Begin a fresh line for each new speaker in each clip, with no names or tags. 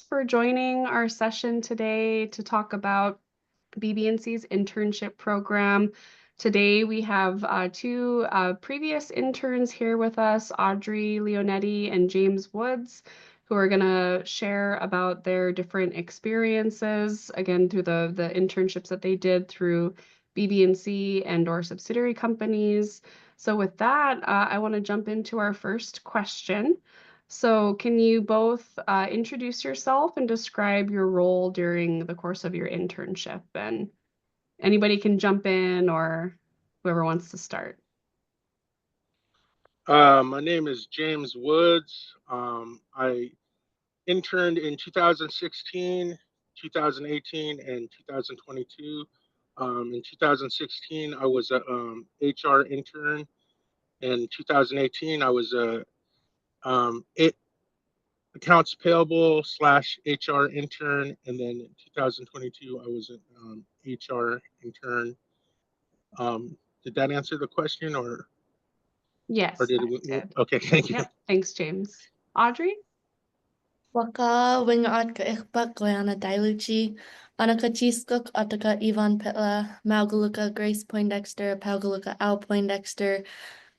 for joining our session today to talk about BBNC's internship program. Today we have two previous interns here with us, Audrey Leonetti and James Woods, who are going to share about their different experiences, again, through the internships that they did through BBNC and or subsidiary companies. So with that, I want to jump into our first question. So can you both introduce yourself and describe your role during the course of your internship? And anybody can jump in or whoever wants to start.
My name is James Woods. I interned in 2016, 2018, and 2022. In 2016, I was a HR intern. In 2018, I was a accounts payable / HR intern, and then in 2022, I was an HR intern. Did that answer the question, or
Yes,
did
that
it?
did.
Okay, thank you.
Yep. Thanks, James. Audrey?
Waka wingaat ka ikpak goyana diluchi, anaka chiskuk ataka Ivan Petla, Maugaluka Grace Poindexter, Paugaluka Al Poindexter,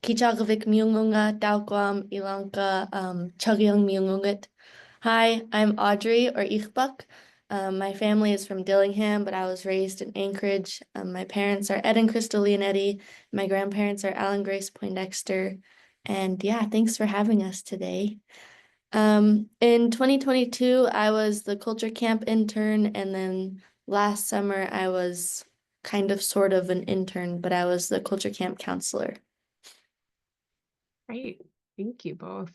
Kichagavik Myungunga, Daukwam, Ilanka, Chugyung Myungungut. Hi, I'm Audrey or Ichbuk. My family is from Dillingham, but I was raised in Anchorage. My parents are Ed and Crystal Leonetti. My grandparents are Alan Grace Poindexter. And yeah, thanks for having us today. In 2022, I was the culture camp intern, and then last summer I was kind of sort of an intern, but I was the culture camp counselor.
Great. Thank you both.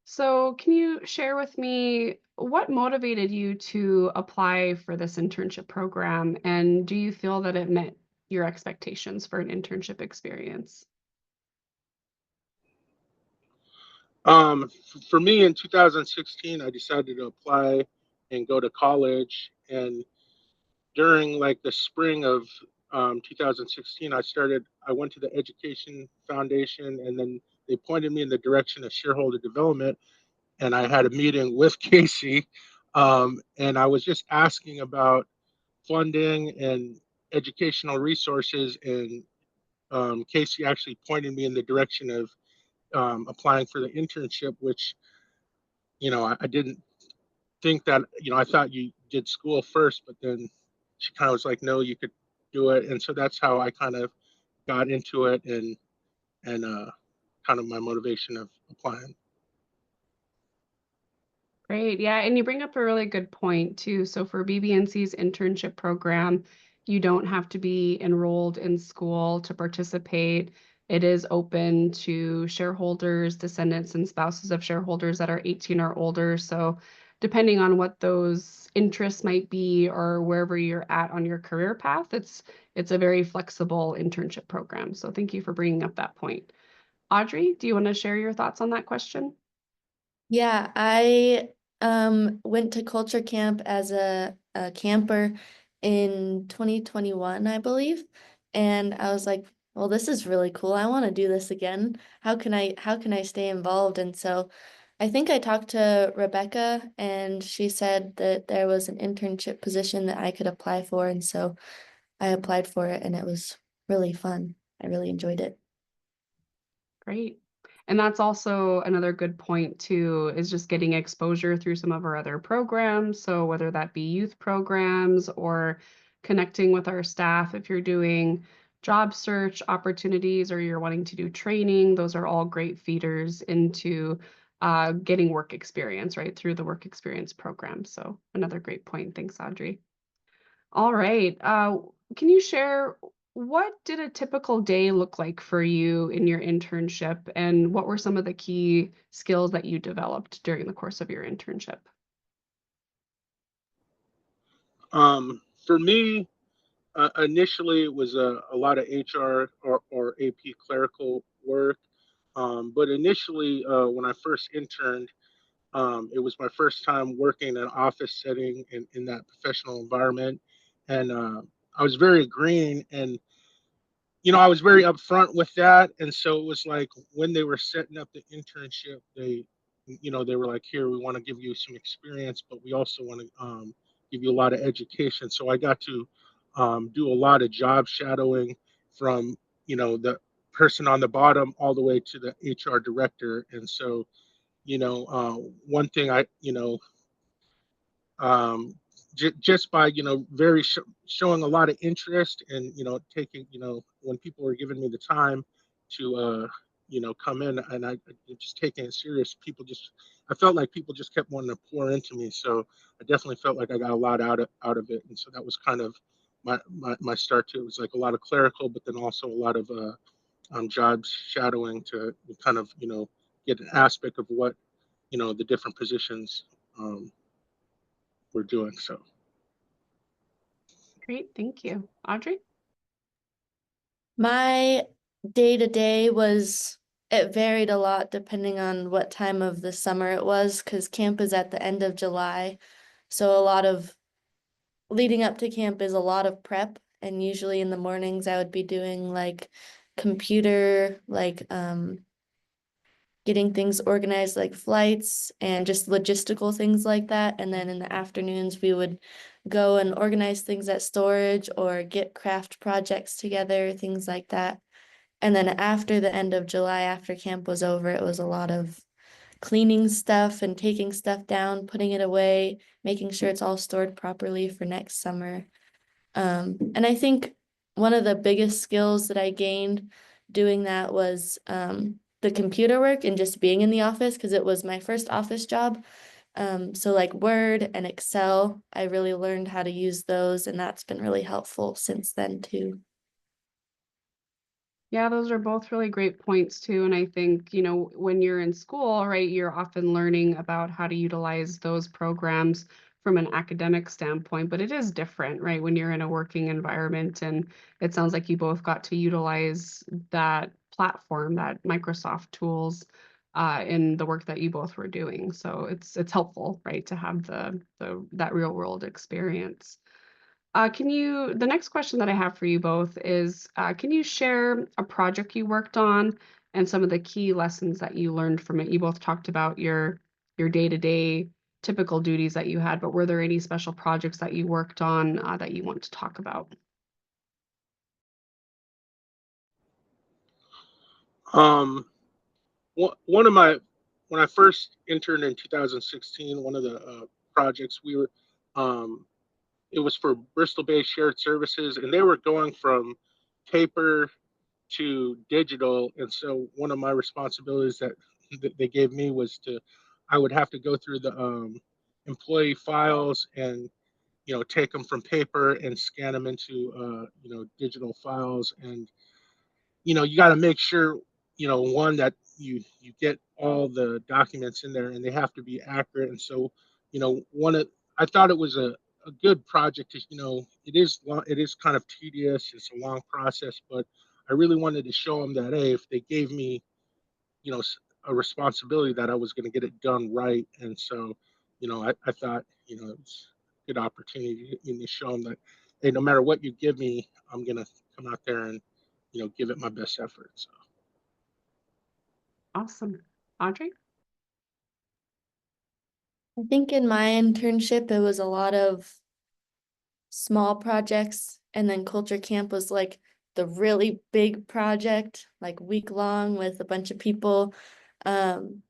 So can you share with me what motivated you to apply for this internship program? And do you feel that it met your expectations for an internship experience?
For me in 2016, I decided to apply and go to college. And during like the spring of 2016, I went to the Education Foundation, and then they pointed me in the direction of Shareholder Development. And I had a meeting with Casey, and I was just asking about funding and educational resources. And Casey actually pointed me in the direction of applying for the internship, which I didn't think that, I thought you did school first, but then she kind of was like, no, you could do it. And so that's how I kind of got into it, and kind of my motivation of applying.
Great. Yeah. And you bring up a really good point too. So for BBNC's internship program, you don't have to be enrolled in school to participate. It is open to shareholders, descendants, and spouses of shareholders that are 18 or older. So depending on what those interests might be or wherever you're at on your career path, it's a very flexible internship program. So thank you for bringing up that point. Audrey, do you want to share your thoughts on that question?
Yeah, I went to culture camp as a camper in 2021, I believe. And I was like, well, this is really cool. I want to do this again. How can I stay involved? And so I think I talked to Rebecca, and she said that there was an internship position that I could apply for. And so I applied for it, and it was really fun. I really enjoyed it.
Great. And that's also another good point too, is just getting exposure through some of our other programs. So whether that be youth programs or connecting with our staff, if you're doing job search opportunities or you're wanting to do training, those are all great feeders into getting work experience, right, through the work experience program. So another great point. Thanks, Audrey. All right. Can you share what did a typical day look like for you in your internship, and what were some of the key skills that you developed during the course of your internship?
For me, initially it was a lot of HR or AP clerical work. But initially, when I first interned, it was my first time working in an office setting in that professional environment. And I was very green, and I was very upfront with that. And so it was like when they were setting up the internship, they you know, they were like, here, we want to give you some experience, but we also want to give you a lot of education. So I got to do a lot of job shadowing from, you know, the person on the bottom all the way to the HR director. And so, you know, one thing um, just by, you know, showing a lot of interest and, you know, taking, you know, when people were giving me the time to, you know, come in, and I just taking it serious, I felt like people just kept wanting to pour into me. So I definitely felt like I got a lot out of it. And so that was kind of my start to it. It was like a lot of clerical, but then also a lot of jobs shadowing to kind of, you know, get an aspect of what, you know, the different positions we're doing. So
Great, thank you. Audrey?
My day-to-day it varied a lot depending on what time of the summer it was, because camp is at the end of July. So a lot of leading up to camp is a lot of prep, and usually in the mornings I would be doing like computer, getting things organized like flights and just logistical things like that. And then in the afternoons, we would go and organize things at storage or get craft projects together, things like that. And then after the end of July, after camp was over, it was a lot of cleaning stuff and taking stuff down, putting it away, making sure it's all stored properly for next summer. And I think one of the biggest skills that I gained doing that was the computer work and just being in the office, because it was my first office job. So like Word and Excel, I really learned how to use those, and that's been really helpful since then too.
Yeah, those are both really great points too. And I think, you know, when you're in school, right, you're often learning about how to utilize those programs from an academic standpoint, but it is different, right, when you're in a working environment. And it sounds like you both got to utilize that platform, that Microsoft tools, in the work that you both were doing. So it's helpful, right, to have that real world experience. The next question that I have for you both is, can you share a project you worked on and some of the key lessons that you learned from it? You both talked about your day-to-day typical duties that you had, but were there any special projects that you worked on that you want to talk about?
One of my when I first interned in 2016, one of the projects we were it was for Bristol-based shared services, and they were going from paper to digital. And so one of my responsibilities that they gave me was I would have to go through the employee files and, you know, take them from paper and scan them into you know, digital files. And you know, you got to make sure, you know, one, that you get all the documents in there and they have to be accurate. And so, you know, I thought it was a good project. You know, it is kind of tedious, it's a long process, but I really wanted to show them that, hey, if they gave me, you know, a responsibility, that I was going to get it done right. And so, you know, I thought, you know, it's a good opportunity to show them that, hey, no matter what you give me, I'm going to come out there and, you know, give it my best effort. So.
Awesome. Audrey?
I think in my internship, it was a lot of small projects, and then culture camp was like the really big project, like week long with a bunch of people. Um,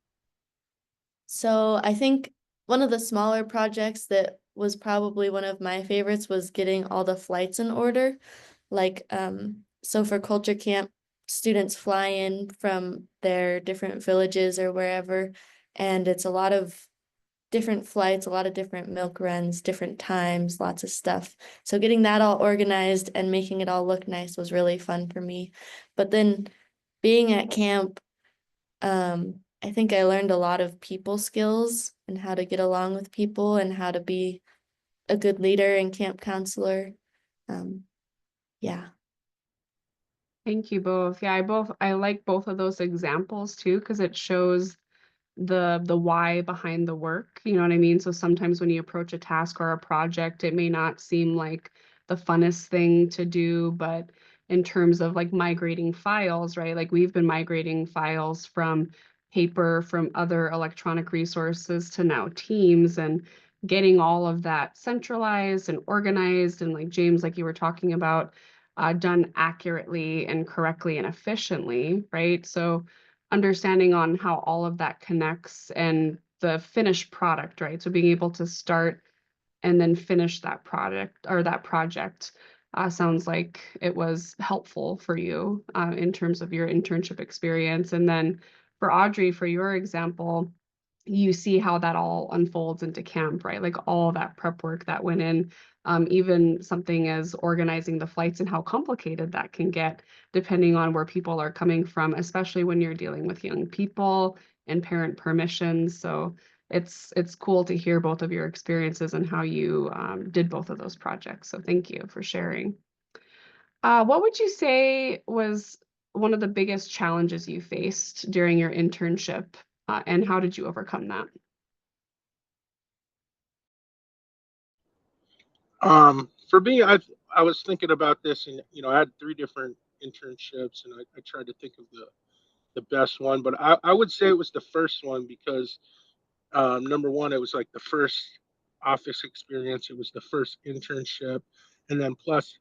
so I think one of the smaller projects that was probably one of my favorites was getting all the flights in order. So for culture camp, students fly in from their different villages or wherever, and it's a lot of different flights, a lot of different milk runs, different times, lots of stuff. So getting that all organized and making it all look nice was really fun for me. But then being at camp, I think I learned a lot of people skills and how to get along with people and how to be a good leader and camp counselor. Um, yeah.
Thank you both. Yeah, I like both of those examples too, because it shows the why behind the work. You know what I mean? So sometimes when you approach a task or a project, it may not seem like the funnest thing to do, but in terms of like migrating files, right? Like we've been migrating files from paper from other electronic resources to now Teams, and getting all of that centralized and organized, and like James, like you were talking about, done accurately and correctly and efficiently, right? So understanding on how all of that connects and the finished product, right? So being able to start and then finish that product or that project sounds like it was helpful for you in terms of your internship experience. And then for Audrey, for your example, you see how that all unfolds into camp, right? Like all that prep work that went in, even something as organizing the flights and how complicated that can get depending on where people are coming from, especially when you're dealing with young people and parent permissions. So it's cool to hear both of your experiences and how you did both of those projects. So thank you for sharing. What would you say was one of the biggest challenges you faced during your internship, and how did you overcome that?
For me, I was thinking about this, and I had 3 different internships, and I tried to think of the best one, but I would say it was the first one because number one, it was like the first office experience, it was the first internship, and then plus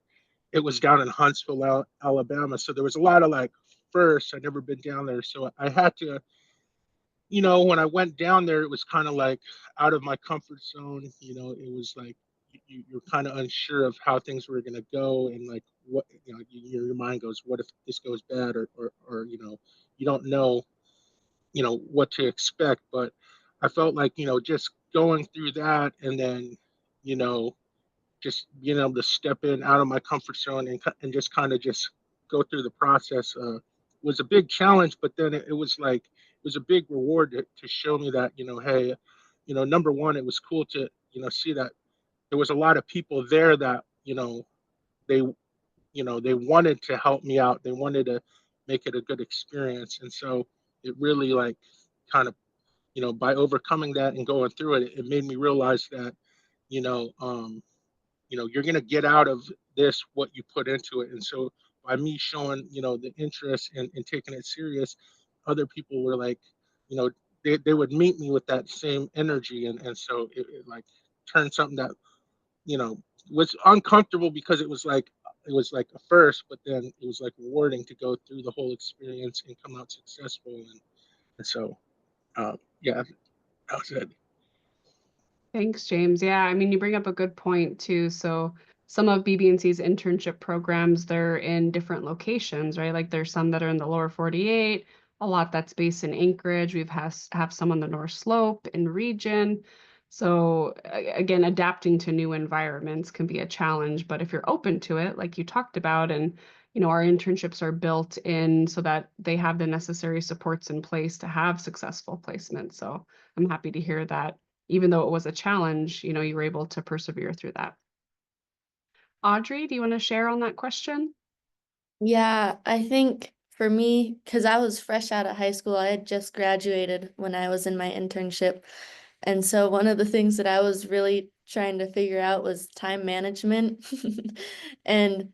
it was down in Huntsville, Alabama, so there was a lot of like first. I'd never been down there, so I had to, when I went down there, it was kind of like out of my comfort zone. It was like you're kind of unsure of how things were going to go, and like what your mind goes, what if this goes bad, or you don't know what to expect. But I felt like just going through that, and then you know just being able to step in out of my comfort zone, and just kind of just go through the process was a big challenge. But then it was like it was a big reward to show me that hey, number one, it was cool to see that there was a lot of people there that they they wanted to help me out, they wanted to make it a good experience. And so it really like kind of by overcoming that and going through it, it made me realize that you know um, you're going to get out of this what you put into it. And so by me showing the interest and taking it serious, other people were like, you know they would meet me with that same energy. And so it like turned something that you know was uncomfortable, because it was like a first, but then it was like rewarding to go through the whole experience and come out successful. And so yeah, that was it.
Thanks, James. Yeah, I mean, you bring up a good point too. So some of BBNC's internship programs, they're in different locations, right? Like there's some that are in the lower 48, a lot that's based in Anchorage. Have some on the North Slope in region. So again, adapting to new environments can be a challenge, but if you're open to it, like you talked about, and our internships are built in so that they have the necessary supports in place to have successful placement. So I'm happy to hear that even though it was a challenge, you were able to persevere through that. Audrey, do you want to share on that question?
Yeah, I think for me, because I was fresh out of high school, I had just graduated when I was in my internship. And so one of the things that I was really trying to figure out was time management. And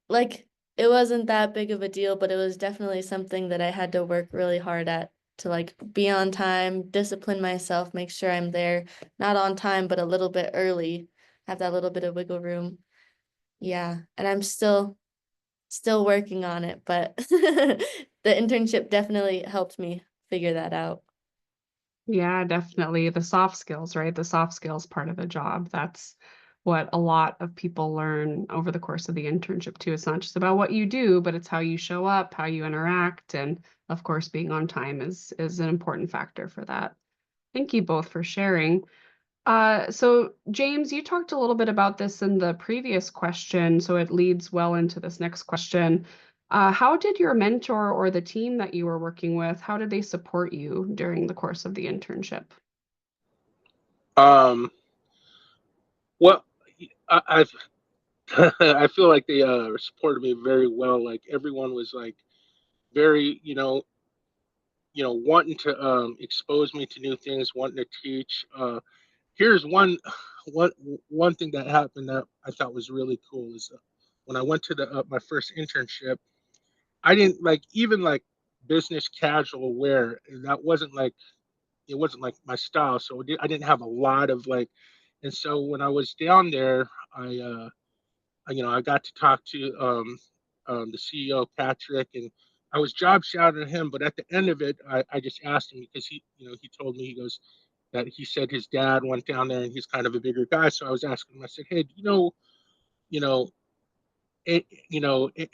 like it wasn't that big of a deal, but it was definitely something that I had to work really hard at to like be on time, discipline myself, make sure I'm there, not on time, but a little bit early, have that little bit of wiggle room. Yeah, and I'm still working on it, but the internship definitely helped me figure that out.
Yeah, definitely. The soft skills, right? The soft skills part of the job. That's what a lot of people learn over the course of the internship too. It's not just about what you do, but it's how you show up, how you interact, and of course, being on time is an important factor for that. Thank you both for sharing. So James, you talked a little bit about this in the previous question, so it leads well into this next question. How did your mentor or the team that you were working with, how did they support you during the course of the internship?
um well, I've I feel like they supported me very well. Like everyone was like very wanting to expose me to new things, wanting to teach. Here's one one thing that happened that I thought was really cool is when I went to the my first internship. I didn't like even like business casual wear. That wasn't like, it wasn't like my style. So I didn't have a lot of like, and so when I was down there, I got to talk to the CEO Patrick, and I was job shouting at him. But at the end of it, I just asked him because he told me, he goes, that he said his dad went down there and he's kind of a bigger guy. So I was asking him, I said, hey, do you know,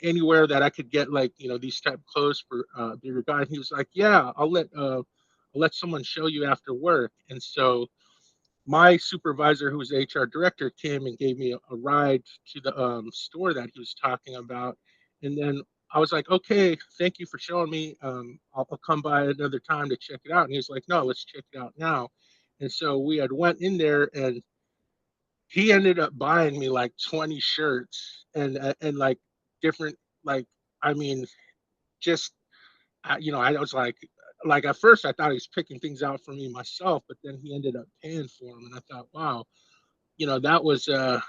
anywhere that I could get like, these type of clothes for bigger guy? And he was like, yeah, I'll let someone show you after work. And so my supervisor, who was the HR director, came and gave me a ride to the store that he was talking about. And then I was like, okay, thank you for showing me. I'll come by another time to check it out. And he was like, no, let's check it out now. And so we had went in there, and he ended up buying me like 20 shirts and like different, like, I mean, just I was like at first I thought he was picking things out for me myself, but then he ended up paying for them, and I thought, wow, that was it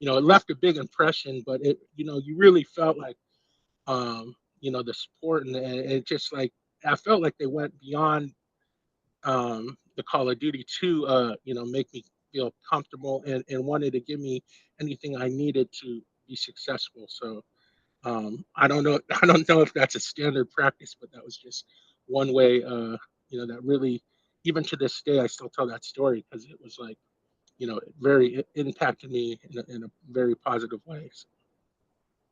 left a big impression. But you really felt like the support, and it just like, I felt like they went beyond the Call of Duty to make me feel comfortable, and wanted to give me anything I needed to be successful. So I don't know. I don't know if that's a standard practice, but that was just one way. That really, even to this day, I still tell that story because it was like, it impacted me in a very positive way. So,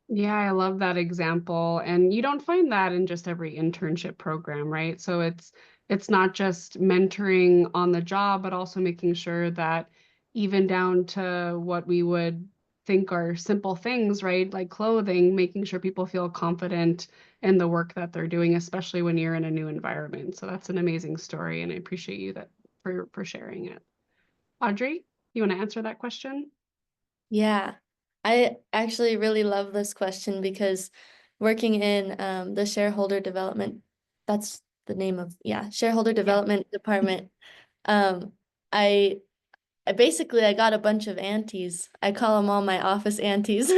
Yeah, I love that example. And you don't find that in just every internship program, right? So it's not just mentoring on the job, but also making sure that even down to what we would think are simple things, right? Like clothing, making sure people feel confident in the work that they're doing, especially when you're in a new environment. So that's an amazing story, and I appreciate you that for sharing it. Audrey, you want to answer that question?
Yeah, I actually really love this question because working in the shareholder development, that's the name of, yeah, shareholder development department. Um, I I got a bunch of aunties. I call them all my office aunties.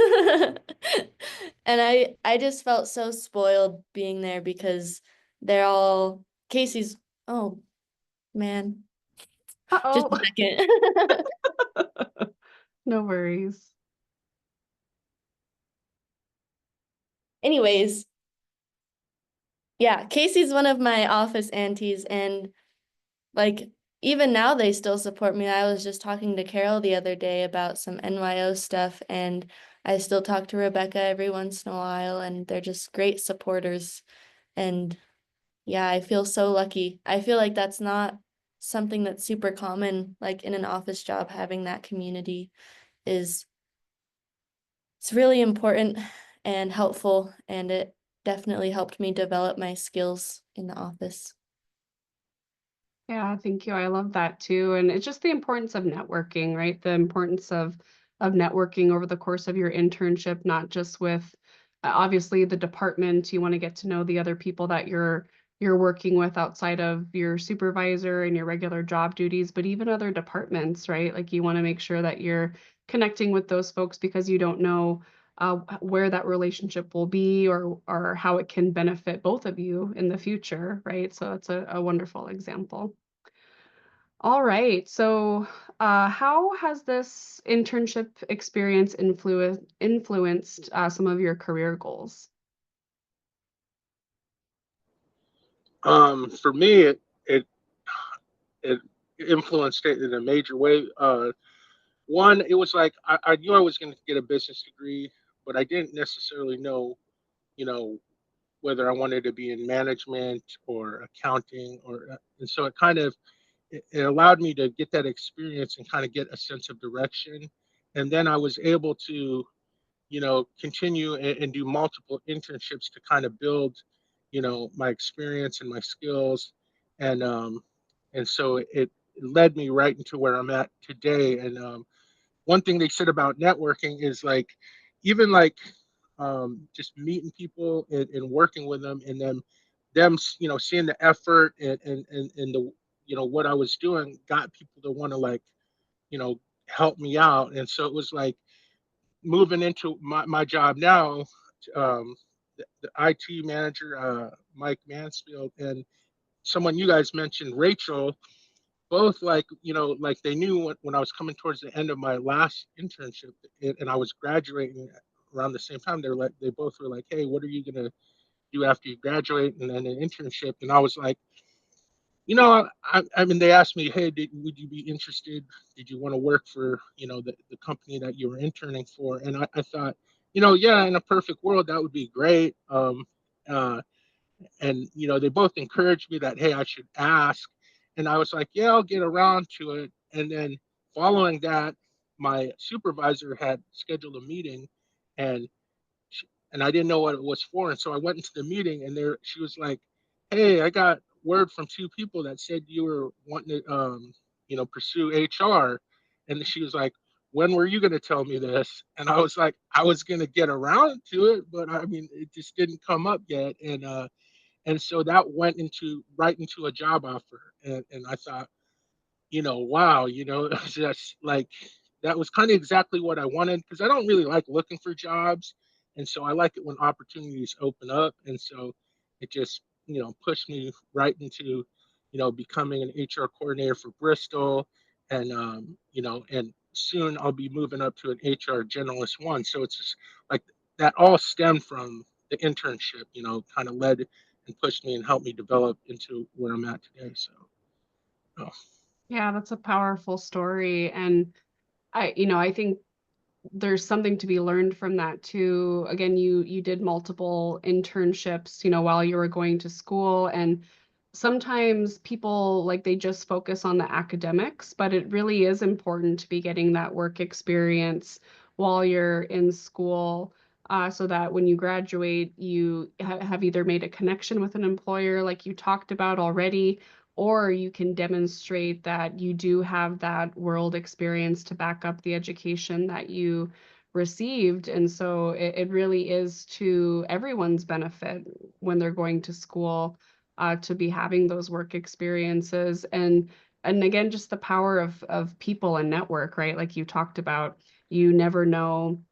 And I just felt so spoiled being there because they're all Casey's, oh man, just
Uh-oh.
a second.
No worries.
Anyways, yeah, Casey's one of my office aunties, and like even now they still support me. I was just talking to Carol the other day about some NYO stuff, and I still talk to Rebecca every once in a while, and they're just great supporters. And yeah, I feel so lucky. I feel like that's not something that's super common, like in an office job, having that community is it's really important and helpful, and it definitely helped me develop my skills in the office.
Yeah, thank you. I love that too. And it's just the importance of networking, right? The importance of networking over the course of your internship, not just with obviously the department. You want to get to know the other people that you're working with outside of your supervisor and your regular job duties, but even other departments, right? Like you want to make sure that you're connecting with those folks because you don't know where that relationship will be or how it can benefit both of you in the future, right? So it's a wonderful example. All right. So, how has this internship experience influenced some of your career goals?
for me, it influenced it in a major way. One, it was like I knew I was going to get a business degree, but I didn't necessarily know, you know, whether I wanted to be in management or accounting, and so it allowed me to get that experience and kind of get a sense of direction. And then I was able to, continue and do multiple internships to kind of build, my experience and my skills. And so it led me right into where I'm at today. And one thing they said about networking is like, even like just meeting people and working with them, and then them, seeing the effort and the, what I was doing got people to want to like, you know, help me out. And so it was like moving into my job now. Um, the IT manager, Mike Mansfield, and someone you guys mentioned, Rachel, both like, like they knew when I was coming towards the end of my last internship and I was graduating around the same time. They both were like, hey, what are you going to do after you graduate and then an internship? And I was like, I mean, they asked me, hey, would you be interested? Did you want to work for, the company that you were interning for? And I thought, yeah, in a perfect world, that would be great. Uh, and, they both encouraged me that, hey, I should ask. And I was like, yeah, I'll get around to it. And then following that, my supervisor had scheduled a meeting and and I didn't know what it was for. And so I went into the meeting, and she was like, "Hey, I got word from two people that said you were wanting to, pursue HR." And she was like, "When were you going to tell me this?" And I was like, "I was going to get around to it, but I mean, it just didn't come up yet." And so that went right into a job offer, and I thought, wow, it's just like that was kind of exactly what I wanted because I don't really like looking for jobs. And so I like it when opportunities open up. And so it just, pushed me right into, becoming an HR coordinator for Bristol. And soon I'll be moving up to an HR generalist one. So it's just like that all stemmed from the internship, kind of led and pushed me and helped me develop into where I'm at today. So, oh.
Yeah, that's a powerful story. And I think there's something to be learned from that too. Again, you did multiple internships, while you were going to school, and sometimes people like they just focus on the academics, but it really is important to be getting that work experience while you're in school. So that when you graduate, you have either made a connection with an employer like you talked about already, or you can demonstrate that you do have that world experience to back up the education that you received. And so it really is to everyone's benefit when they're going to school, to be having those work experiences. And again, just the power of people and network, right? Like you talked about, you never know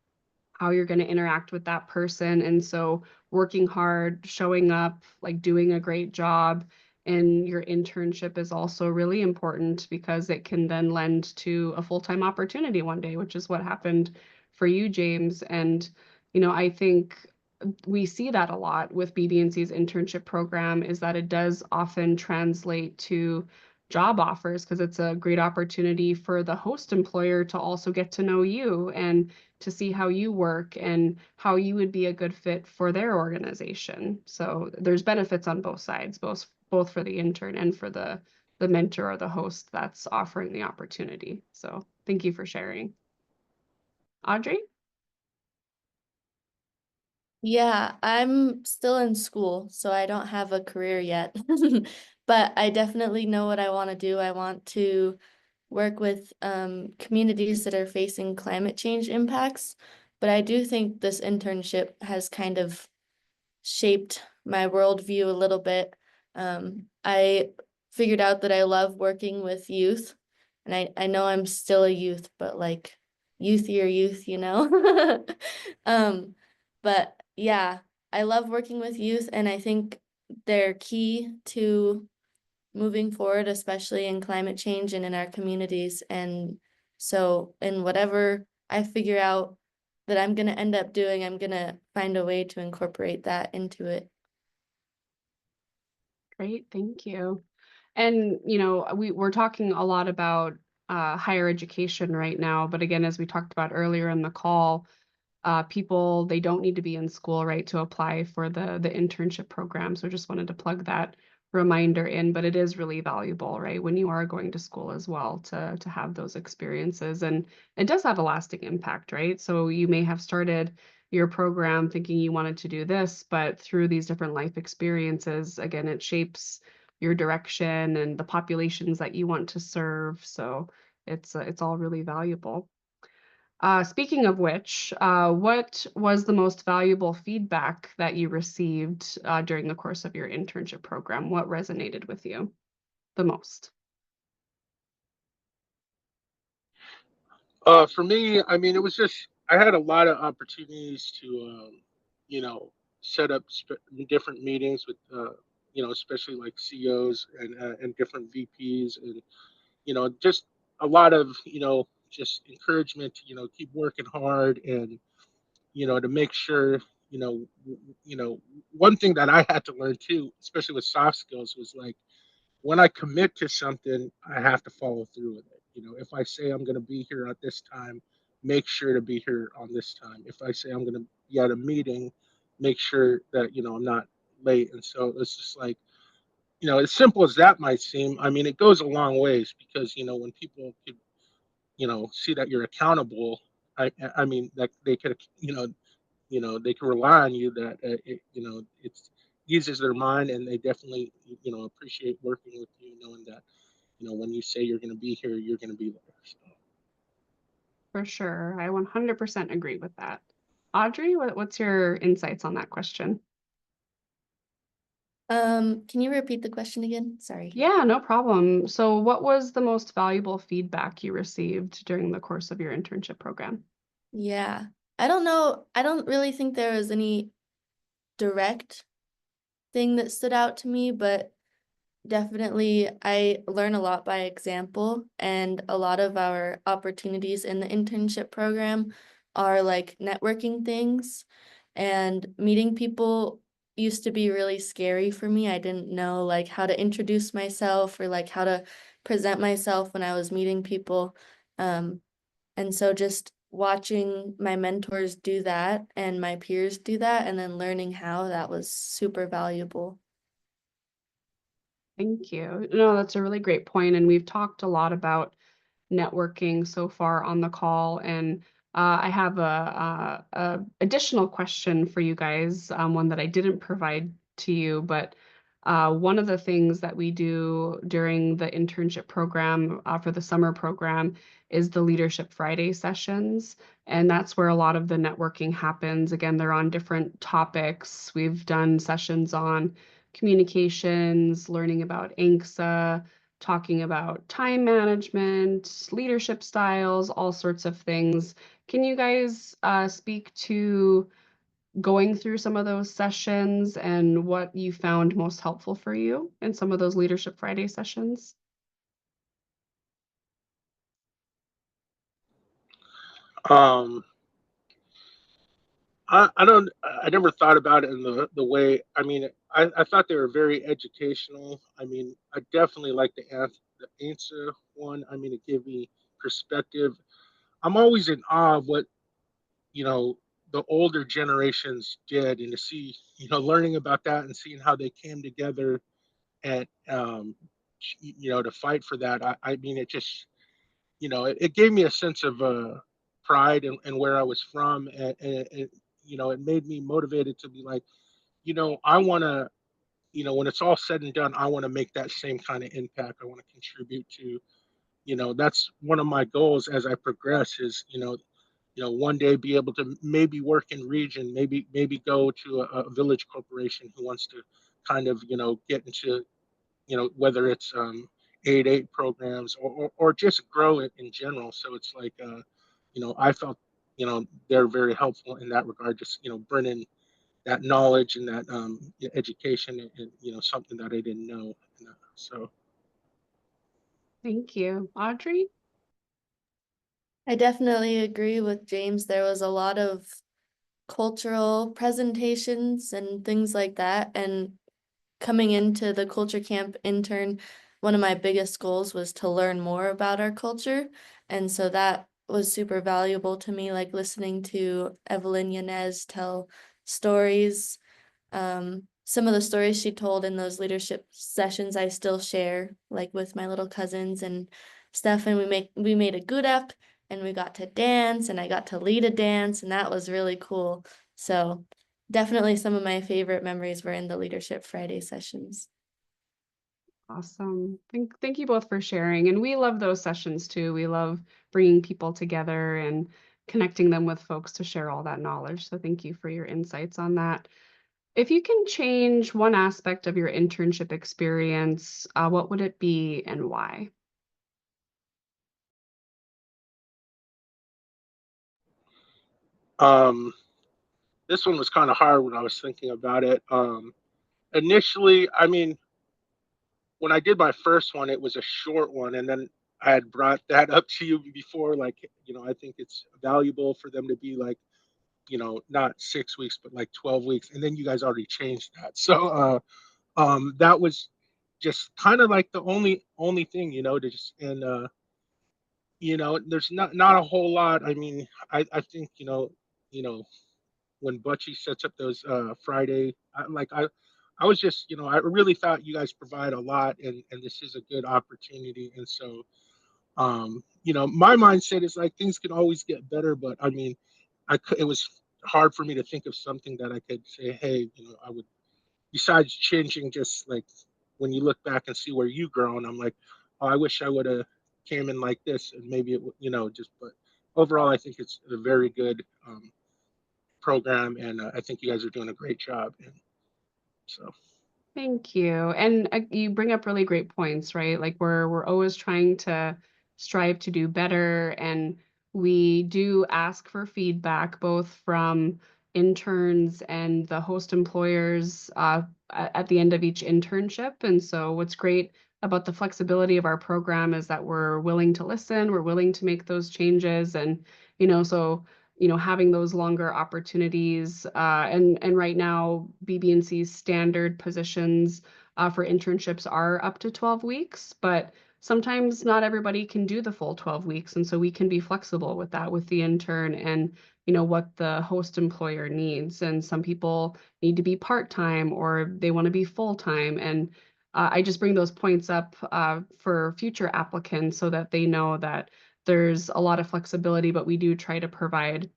how you're going to interact with that person. And so working hard, showing up, like doing a great job in your internship is also really important because it can then lend to a full-time opportunity one day, which is what happened for you, James. And, I think we see that a lot with BBNC's internship program is that it does often translate to job offers because it's a great opportunity for the host employer to also get to know you and to see how you work and how you would be a good fit for their organization. So there's benefits on both sides, both for the intern and for the mentor or the host that's offering the opportunity. So thank you for sharing. Audrey?
Yeah, I'm still in school, so I don't have a career yet. But I definitely know what I want to do. I want to work with communities that are facing climate change impacts. But I do think this internship has kind of shaped my worldview a little bit. I figured out that I love working with youth, and I know I'm still a youth, but like youthier youth, you know? But yeah, I love working with youth, and I think they're key to moving forward, especially in climate change and in our communities. And so, in whatever I figure out that I'm going to end up doing, I'm going to find a way to incorporate that into it.
Great, thank you. And, we're talking a lot about higher education right now, but again, as we talked about earlier in the call, people, they don't need to be in school, right, to apply for the internship program. So just wanted to plug that reminder in, but it is really valuable, right, when you are going to school as well to have those experiences. And it does have a lasting impact, right? So you may have started your program thinking you wanted to do this, but through these different life experiences, again, it shapes your direction and the populations that you want to serve. So it's all really valuable. Speaking of which, what was the most valuable feedback that you received during the course of your internship program? What resonated with you the most?
For me, I mean, it was just I had a lot of opportunities to, you know, set up different meetings with, especially like CEOs and different VPs, and just a lot of just encouragement to keep working hard, and to make sure you know one thing that I had to learn too, especially with soft skills, was like when I commit to something, I have to follow through with it. If I say I'm going to be here at this time, make sure to be here on this time. If I say I'm going to be at a meeting, make sure that I'm not late. And so it's just like, as simple as that might seem, I mean, it goes a long ways, because when people could see that you're accountable, I mean that they could they can rely on you, that it's eases their mind, and they definitely appreciate working with you, knowing that when you say you're going to be here, you're going to be there. So.
For sure. I 100% agree with that. Audrey, what's your insights on that question?
Can you repeat the question again? Sorry.
Yeah, no problem. So what was the most valuable feedback you received during the course of your internship program?
Yeah. I don't know. I don't really think there was any direct thing that stood out to me, but definitely I learn a lot by example, and a lot of our opportunities in the internship program are like networking things, and meeting people used to be really scary for me. I didn't know like how to introduce myself or like how to present myself when I was meeting people. And so just watching my mentors do that and my peers do that, and then learning how, that was super valuable.
Thank you. No, that's a really great point. And we've talked a lot about networking so far on the call. And I have a additional question for you guys, one that I didn't provide to you, but one of the things that we do during the internship program for the summer program is the Leadership Friday sessions. And that's where a lot of the networking happens. Again, they're on different topics. We've done sessions on communications, learning about ANCSA, talking about time management, leadership styles, all sorts of things. Can you guys speak to going through some of those sessions and what you found most helpful for you in some of those Leadership Friday sessions?
Um, I never thought about it in the way, I mean, I thought they were very educational. I mean, I definitely like the answer one. I mean, it gave me perspective. I'm always in awe of what, you know, the older generations did, and to see, learning about that and seeing how they came together, and, to fight for that. I mean, it just, it gave me a sense of pride in where I was from, and it made me motivated to be like, I want to, when it's all said and done, I want to make that same kind of impact. I want to contribute to, that's one of my goals as I progress, is, one day be able to maybe work in region, maybe go to a village corporation who wants to kind of, get into, whether it's 8-8 programs, or just grow it in general. So it's like, I felt, they're very helpful in that regard, just, bringing that knowledge and that education, and, something that I didn't know. So.
Thank you. Audrey?
I definitely agree with James. There was a lot of cultural presentations and things like that. And coming into the culture camp intern, one of my biggest goals was to learn more about our culture. And so that was super valuable to me, like listening to Evelyn Yanez tell stories. Some of the stories she told in those leadership sessions I still share, like with my little cousins and stuff. And we made a good up, and we got to dance, and I got to lead a dance, and that was really cool. So definitely some of my favorite memories were in the Leadership Friday sessions.
Awesome. Thank you both for sharing. And we love those sessions too. We love bringing people together and connecting them with folks to share all that knowledge. So thank you for your insights on that. If you can change one aspect of your internship experience, what would it be and why?
Um, this one was kind of hard when I was thinking about it. Initially, I mean, when I did my first one, it was a short one, and then I had brought that up to you before. Like, I think it's valuable for them to be like, not 6 weeks, but like 12 weeks, and then you guys already changed that. So, that was just kind of like the only thing, to just and there's not a whole lot. I mean, I think you know when Butchie sets up those Friday, I was just, I really thought you guys provide a lot, and this is a good opportunity. And so, my mindset is like things can always get better, but I mean, it was hard for me to think of something that I could say, hey, I would, besides changing, just like when you look back and see where you grown, I'm like, oh, I wish I would have came in like this, and maybe it, just, but overall, I think it's a very good program, and I think you guys are doing a great job. And so,
Thank you. And you bring up really great points, right? Like we're always trying to strive to do better, and we do ask for feedback both from interns and the host employers at the end of each internship. And so what's great about the flexibility of our program is that we're willing to listen, we're willing to make those changes, and so having those longer opportunities. And right now, BBNC's standard positions for internships are up to 12 weeks, but sometimes not everybody can do the full 12 weeks. And so we can be flexible with that with the intern and what the host employer needs. And some people need to be part-time or they want to be full-time. And I just bring those points up for future applicants so that they know that there's a lot of flexibility, but we do try to provide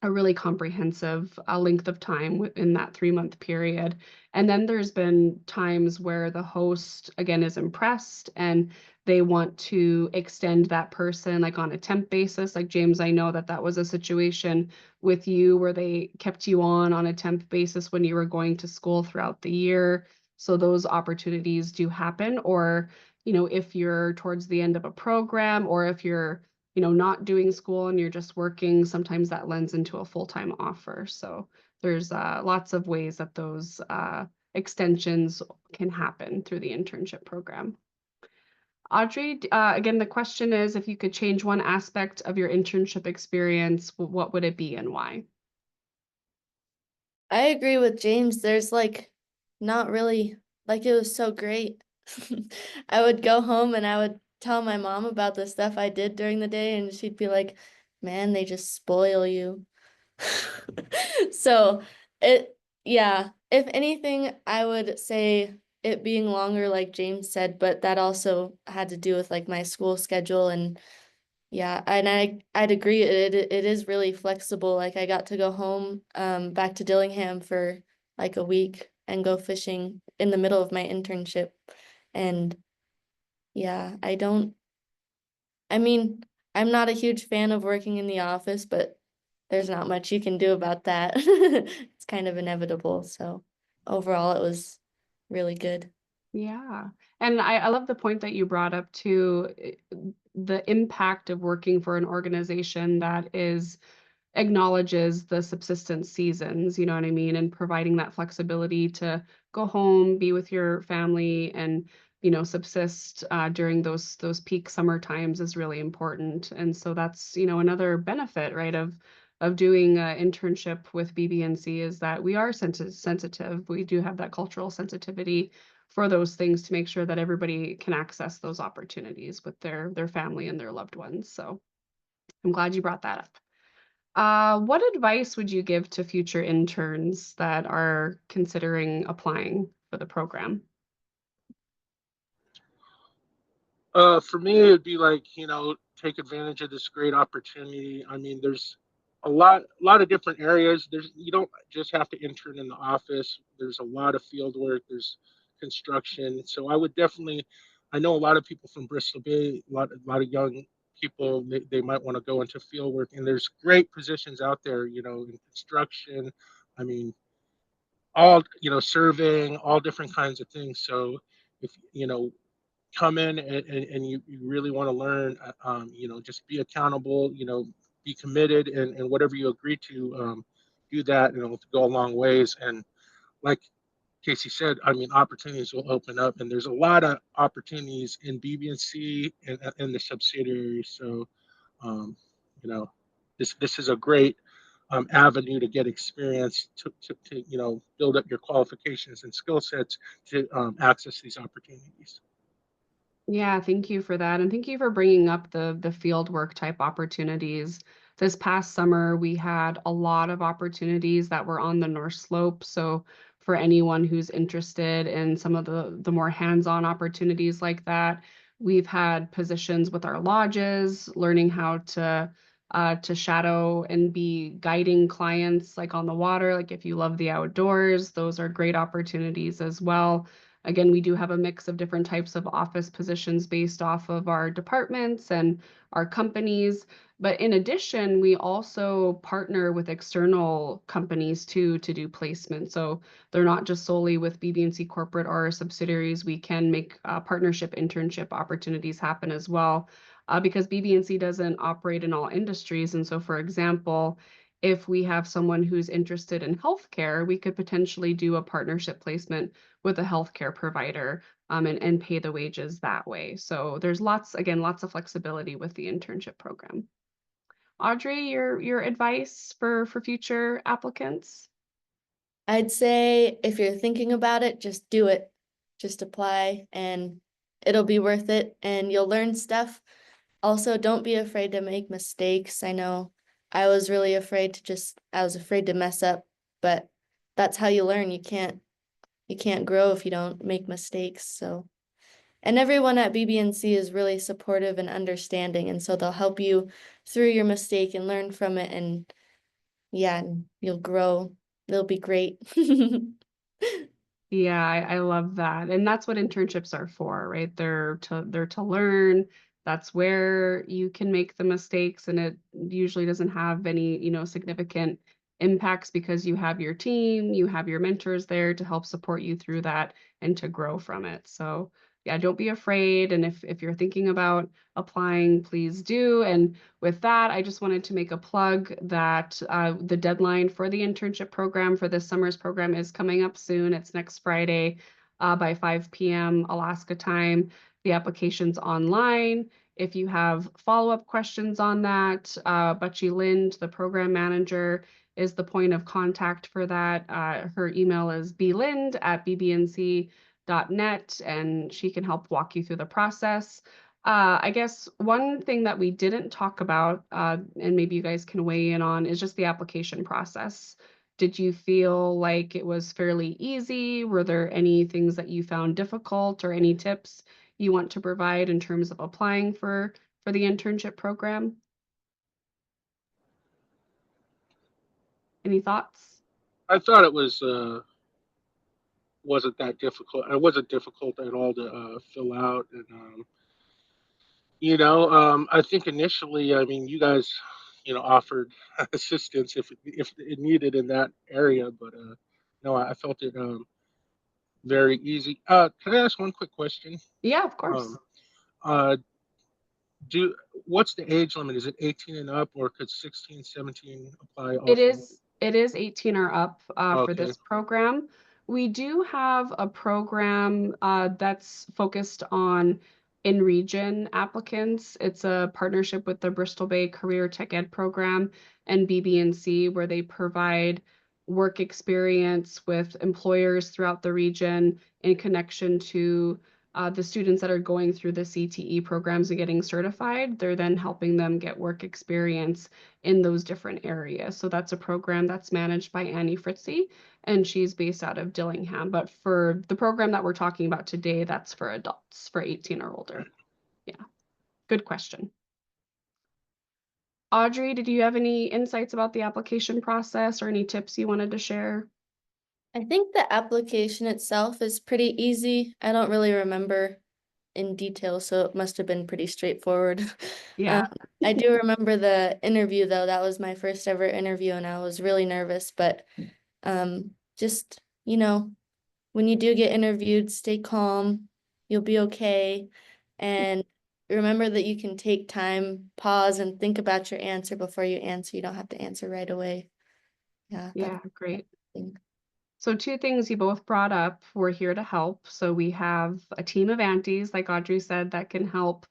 a really comprehensive length of time in that 3-month period. And then there's been times where the host, again, is impressed and they want to extend that person like on a temp basis. Like James, I know that was a situation with you where they kept you on a temp basis when you were going to school throughout the year. So those opportunities do happen. Or, if you're towards the end of a program, or if you're not doing school and you're just working, sometimes that lends into a full-time offer. So there's lots of ways that those extensions can happen through the internship program. Audrey, again, the question is, if you could change one aspect of your internship experience, what would it be and why?
I agree with James. There's like not really, like it was so great. I would go home and I would tell my mom about the stuff I did during the day, and she'd be like, man, they just spoil you. So yeah, if anything, I would say it being longer, like James said, but that also had to do with like my school schedule. And yeah, and I'd agree, it is really flexible. Like I got to go home back to Dillingham for like a week and go fishing in the middle of my internship. And yeah, I mean, I'm not a huge fan of working in the office, but there's not much you can do about that. It's kind of inevitable. So overall, it was really good.
Yeah. And I love the point that you brought up too, the impact of working for an organization that acknowledges the subsistence seasons, you know what I mean? And providing that flexibility to go home, be with your family, and subsist during those peak summer times is really important. And so that's another benefit, right, of doing an internship with BBNC is that we are sensitive. We do have that cultural sensitivity for those things to make sure that everybody can access those opportunities with their family and their loved ones. So I'm glad you brought that up. What advice would you give to future interns that are considering applying for the program?
For me, it'd be like, take advantage of this great opportunity. I mean, there's a lot of different areas. You don't just have to intern in the office. There's a lot of field work. There's construction. So I would definitely, I know a lot of people from Bristol Bay, a lot of young people, they might want to go into field work, and there's great positions out there, in construction. I mean, all, surveying, all different kinds of things. So if, come in and you really want to learn, just be accountable, be committed, and whatever you agree to, do that, and it'll go a long ways. And like Casey said, I mean, opportunities will open up, and there's a lot of opportunities in BBNC and the subsidiaries. So, um, you know, this is a great avenue to get experience to build up your qualifications and skill sets to access these opportunities.
Yeah, thank you for that. And thank you for bringing up the field work type opportunities. This past summer, we had a lot of opportunities that were on the North Slope. So for anyone who's interested in some of the more hands-on opportunities like that, we've had positions with our lodges, learning how to shadow and be guiding clients like on the water. Like if you love the outdoors, those are great opportunities as well. Again, we do have a mix of different types of office positions based off of our departments and our companies. But in addition, we also partner with external companies too to do placement. So they're not just solely with BBNC corporate or our subsidiaries. We can make partnership internship opportunities happen as well, because BBNC doesn't operate in all industries. And so, for example, if we have someone who's interested in healthcare, we could potentially do a partnership placement with a healthcare provider, and pay the wages that way. So there's lots of flexibility with the internship program. Audrey, your advice for future applicants?
I'd say if you're thinking about it, just do it. Just apply and it'll be worth it and you'll learn stuff. Also, don't be afraid to make mistakes. I know I was really afraid I was afraid to mess up, but that's how you learn. You can't grow if you don't make mistakes. So, and everyone at BBNC is really supportive and understanding, and so they'll help you through your mistake and learn from it, and yeah, and you'll grow. It'll be great.
Yeah, I love that. And that's what internships are for, right? They're to learn. That's where you can make the mistakes, and it usually doesn't have any, significant impacts because you have your team, you have your mentors there to help support you through that and to grow from it. So yeah, don't be afraid. And if you're thinking about applying, please do. And with that, I just wanted to make a plug that the deadline for the internship program for this summer's program is coming up soon. It's next Friday by 5 p.m. Alaska time. The application's online. If you have follow-up questions on that, Butchie Lind, the program manager, is the point of contact for that. Her email is blind@bbnc.net, and she can help walk you through the process. I guess one thing that we didn't talk about, and maybe you guys can weigh in on, is just the application process. Did you feel like it was fairly easy? Were there any things that you found difficult or any tips you want to provide in terms of applying for the internship program? Any thoughts?
I thought it wasn't that difficult. It wasn't difficult at all to fill out, and I think initially, I mean, you guys, offered assistance if it needed in that area, but no, I felt it very easy. Can I ask one quick question?
Yeah, of course.
Um, uh, do what's the age limit? Is it 18 and up, or could 16, 17 apply
It
also?
is 18 or up for
Okay.
this program. We do have a program that's focused on in-region applicants. It's a partnership with the Bristol Bay Career Tech Ed program and BBNC, where they provide work experience with employers throughout the region in connection to the students that are going through the CTE programs and getting certified. They're then helping them get work experience in those different areas. So that's a program that's managed by Annie Fritzy, and she's based out of Dillingham. But for the program that we're talking about today, that's for adults, for 18 or older. Yeah, good question. Audrey, did you have any insights about the application process or any tips you wanted to share?
I think the application itself is pretty easy. I don't really remember in detail, so it must have been pretty straightforward.
Yeah.
I do remember the interview though. That was my first ever interview and I was really nervous, but just, when you do get interviewed, stay calm. You'll be okay. And remember that you can take time, pause, and think about your answer before you answer. You don't have to answer right away. Yeah,
Yeah, great.
thing.
So two things you both brought up, we're here to help. So we have a team of aunties, like Audrey said, that can help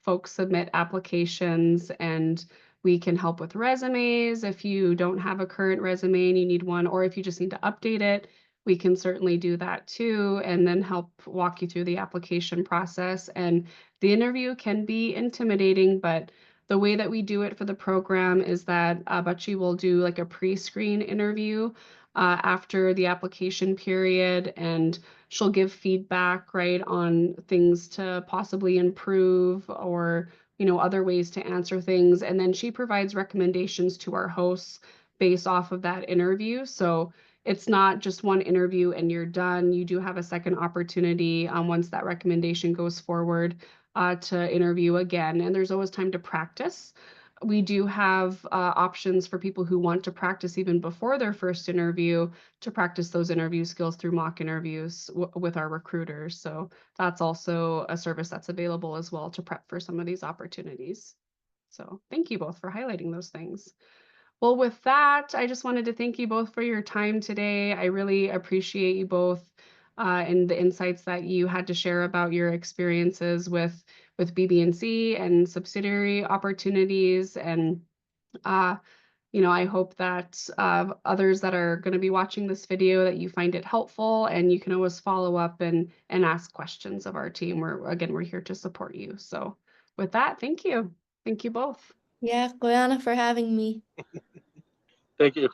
folks submit applications, and we can help with resumes. If you don't have a current resume and you need one, or if you just need to update it, we can certainly do that too, and then help walk you through the application process. And the interview can be intimidating, but the way that we do it for the program is that Butchie will do like a pre-screen interview after the application period, and she'll give feedback, right, on things to possibly improve, or other ways to answer things, and then she provides recommendations to our hosts based off of that interview. So it's not just one interview and you're done. You do have a second opportunity once that recommendation goes forward to interview again, and there's always time to practice. We do have options for people who want to practice even before their first interview, to practice those interview skills through mock interviews with our recruiters. So that's also a service that's available as well to prep for some of these opportunities. So thank you both for highlighting those things. Well, with that, I just wanted to thank you both for your time today. I really appreciate you both and the insights that you had to share about your experiences with BBNC and subsidiary opportunities. And I hope that others that are going to be watching this video, that you find it helpful, and you can always follow up and ask questions of our team. We're here to support you. So with that, thank you. Thank you both.
Yeah, Guyana for having me.
Thank you.